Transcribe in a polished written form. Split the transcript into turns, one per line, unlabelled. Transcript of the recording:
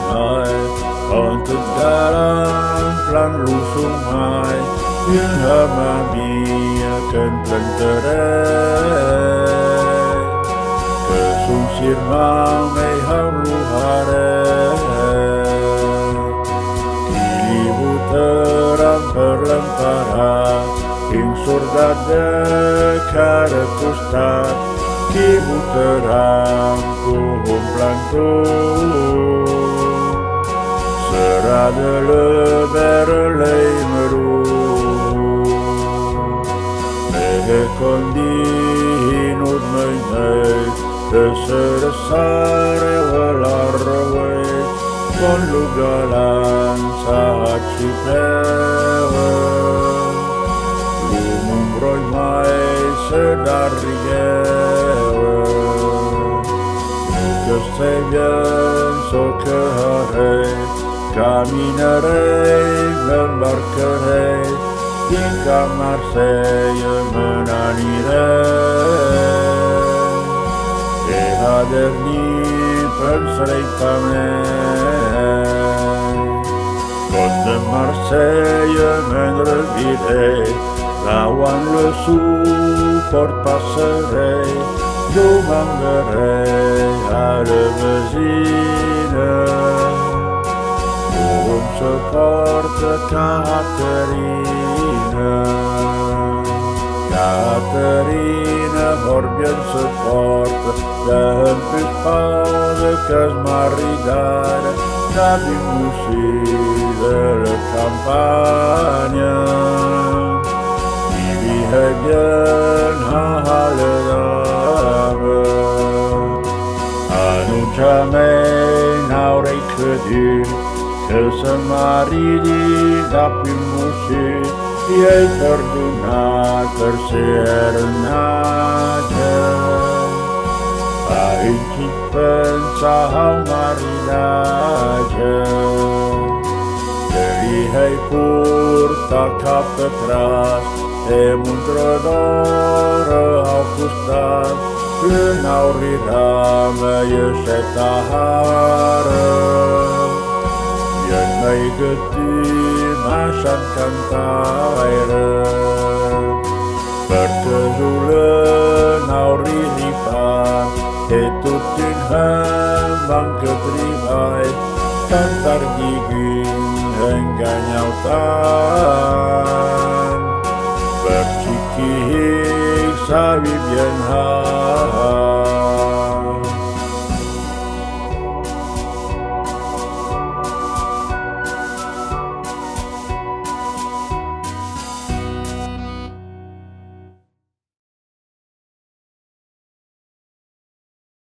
sungai, untuk dalam pelan sungai, yang hamami akan tenterai, kesungsir mamai haru hare, kilibu terang perlempara, ing surga dekat kustat, kibu terang kuhum plantung, serada leberlei meru, mege kondi hinut menai, deser-desare welarwe, kon lugalan saat cipewe, lumung roy mai sedari gewe, nugas sebian so kehare, kami nerei lembar kerei, di kamar saya menanire, hadir di penserai pamen, kota Marseille mengerbide, lawan lesu port passerai, dumang gerai ada bezina, burung support Katerina Horbian support dan pada kesmaridad Nabi Musi dari kampanye Ibi hajan hahaladaba Anu jamai naurei kedir kesemaridi Nabi Musi Ia terduna terserenaja Ainci pensahau marinaja Dari hai pur takap petras Emuntrodora hakustas Lenauri rama yesetahara Yang mai geti masan kantaira Berkezulen nauri lipat Etutin hambang ketribai Tantar giging hingga nyautan Bercikih sabibian